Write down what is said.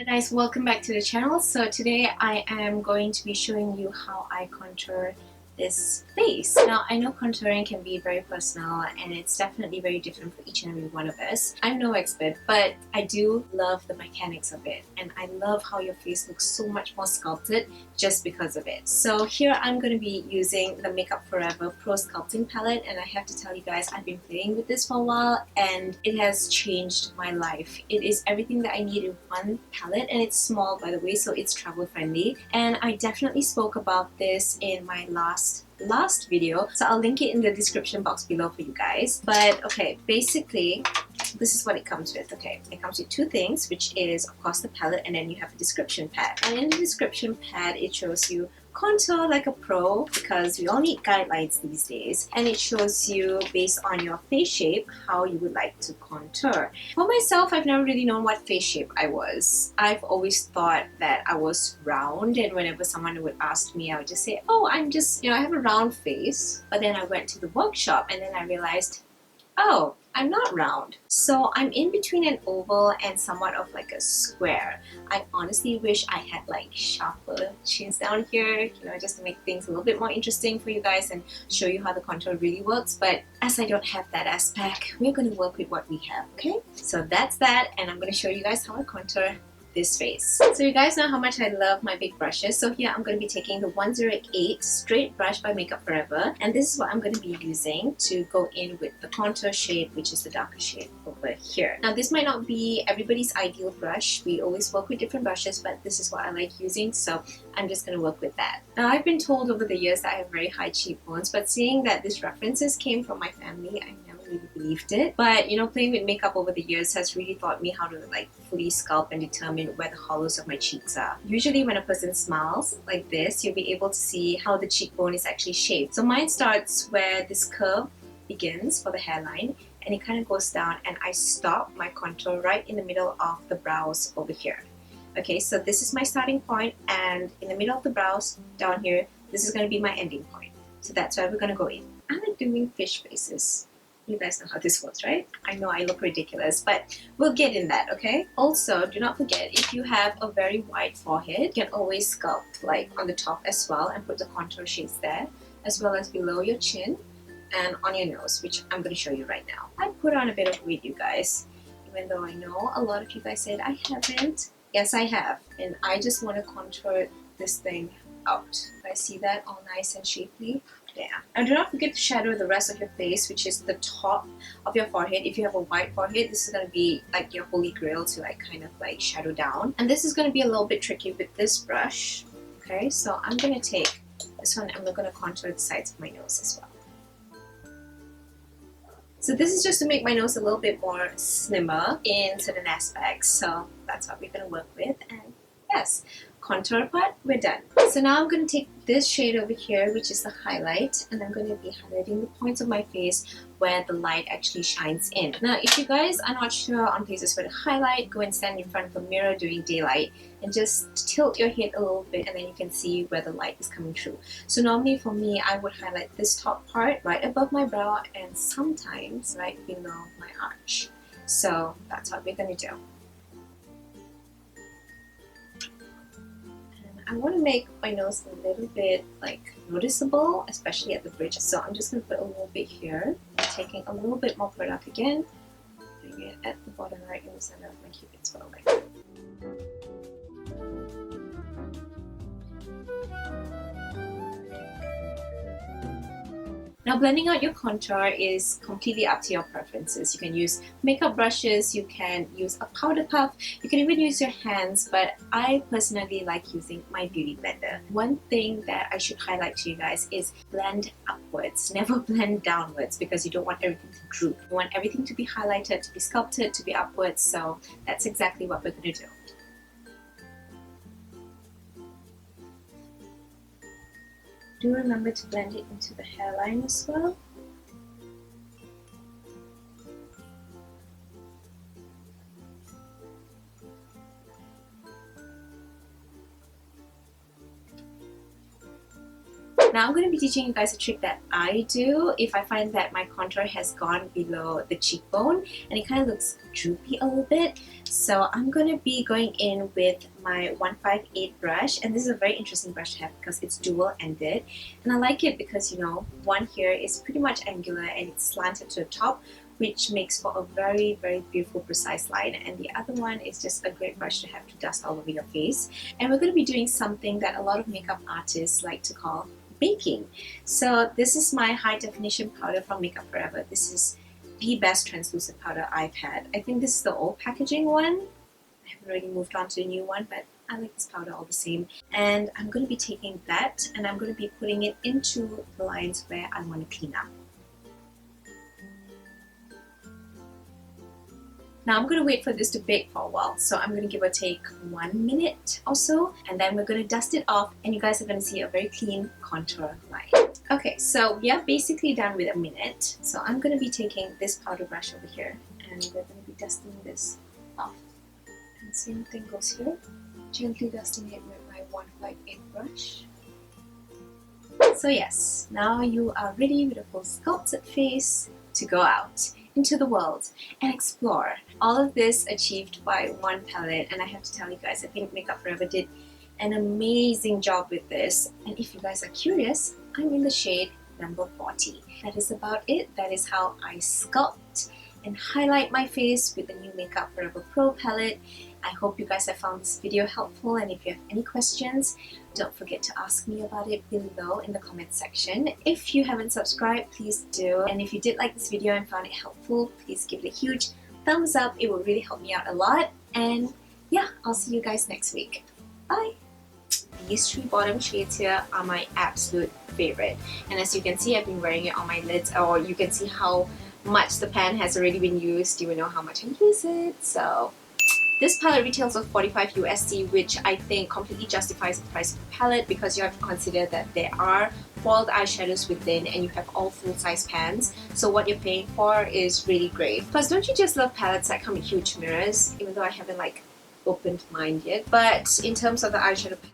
Hi guys, welcome back to the channel. So today I am going to be showing you how I contour this face. Now I know contouring can be very personal and it's definitely very different for each and every one of us. I'm no expert, but I do love the mechanics of it and I love how your face looks so much more sculpted just because of it. So here I'm going to be using the Makeup Forever Pro Sculpting palette, and I have to tell you guys, I've been playing with this for a while and it has changed my life. It is everything that I need in one palette, and it's small by the way, so it's travel friendly, and I definitely spoke about this in my last video, so I'll link it in the description box below for you guys. But okay, basically this is what it comes with. Okay, it comes with two things, which is of course the palette, and then you have a description pad. And in the description pad it shows you contour like a pro, because we all need guidelines these days, and it shows you based on your face shape how you would like to contour. For myself, I've never really known what face shape I was. I've always thought that I was round, and whenever someone would ask me, I would just say, oh, I'm just, I have a round face. But then I went to the workshop and then I realized, oh, I'm not round. So I'm in between an oval and somewhat of like a square. I honestly wish I had like sharper chins down here, just to make things a little bit more interesting for you guys and show you how the contour really works. But as I don't have that aspect, we're going to work with what we have, okay? So that's that, and I'm going to show you guys how I contour this face. So you guys know how much I love my big brushes. So here I'm going to be taking the 108 straight brush by Makeup Forever, and this is what I'm going to be using to go in with the contour shade, which is the darker shade over here. Now this might not be everybody's ideal brush. We always work with different brushes, but this is what I like using, so I'm just going to work with that. Now I've been told over the years that I have very high cheekbones, but seeing that these references came from my family, I never really believed it. But playing with makeup over the years has really taught me how to like fully sculpt and determine where the hollows of my cheeks are. Usually when a person smiles like this, you'll be able to see how the cheekbone is actually shaped. So mine starts where this curve begins for the hairline, and it kind of goes down, and I stop my contour right in the middle of the brows over here. Okay, so this is my starting point, and in the middle of the brows down here, this is going to be my ending point. So that's where we're going to go in. I like doing fish faces. You guys know how this works, right? I know I look ridiculous, but we'll get in that, okay? Also, do not forget, if you have a very wide forehead, you can always sculpt like on the top as well and put the contour shades there, as well as below your chin and on your nose, which I'm going to show you right now. I put on a bit of weight, you guys, even though I know a lot of you guys said I haven't. Yes, I have, and I just want to contour this thing out. I see that all nice and shapely. Yeah. And do not forget to shadow the rest of your face, which is the top of your forehead. If you have a wide forehead, this is going to be like your holy grail to like kind of like shadow down. And this is going to be a little bit tricky with this brush. Okay, so I'm going to take this one and we're going to contour the sides of my nose as well. So this is just to make my nose a little bit more slimmer in certain aspects. So that's what we're going to work with. And yes, contour part, we're done. So now I'm going to take this shade over here, which is the highlight, and I'm going to be highlighting the points of my face where the light actually shines in. Now if you guys are not sure on places where to highlight, go and stand in front of a mirror during daylight and just tilt your head a little bit, and then you can see where the light is coming through. So normally for me, I would highlight this top part right above my brow and sometimes right below my arch. So that's what we're going to do. I want to make my nose a little bit like noticeable, especially at the bridge. So I'm just going to put a little bit here, taking a little bit more product again, putting it at the bottom right in the center of my cupid's bow like that. Now blending out your contour is completely up to your preferences. You can use makeup brushes, you can use a powder puff, you can even use your hands, but I personally like using my beauty blender. One thing that I should highlight to you guys is blend upwards, never blend downwards, because you don't want everything to droop. You want everything to be highlighted, to be sculpted, to be upwards, so that's exactly what we're going to do. Do remember to blend it into the hairline as well. Now I'm going to be teaching you guys a trick that I do if I find that my contour has gone below the cheekbone and it kind of looks droopy a little bit. So I'm going to be going in with my 158 brush, and this is a very interesting brush to have because it's dual-ended, and I like it because, you know, one here is pretty much angular and it's slanted to the top, which makes for a very, very beautiful precise line, and the other one is just a great brush to have to dust all over your face. And we're going to be doing something that a lot of makeup artists like to call baking. So this is my high definition powder from Makeup Forever. This is the best translucent powder I've had. I think this is the old packaging one. I haven't really moved on to the new one, but I like this powder all the same. And I'm going to be taking that and I'm going to be putting it into the lines where I want to clean up. Now I'm going to wait for this to bake for a while, so I'm going to give or take 1 minute or so, and then we're going to dust it off and you guys are going to see a very clean contour line. Okay, so we are basically done with a minute, so I'm going to be taking this powder brush over here and we're going to be dusting this off. And same thing goes here, gently dusting it with my 158 brush. So yes, now you are ready with a full sculpted face to go out into the world and explore. All of this achieved by one palette, and I have to tell you guys, I think Makeup Forever did an amazing job with this. And if you guys are curious, I'm in the shade number 40. That is about it. That is how I sculpt and highlight my face with the new Makeup Forever Pro palette. I hope you guys have found this video helpful, and if you have any questions, don't forget to ask me about it below in the comment section. If you haven't subscribed, please do. And if you did like this video and found it helpful, please give it a huge thumbs up. It will really help me out a lot. And yeah, I'll see you guys next week. Bye! These 3 bottom shades here are my absolute favorite. And as you can see, I've been wearing it on my lids, or you can see how much the pan has already been used. You will know how much I use it. So this palette retails for 45 USD, which I think completely justifies the price of the palette because you have to consider that there are foiled eyeshadows within and you have all full-size pans. So what you're paying for is really great. Plus, don't you just love palettes that come with huge mirrors? Even though I haven't like opened mine yet. But in terms of the eyeshadow palette,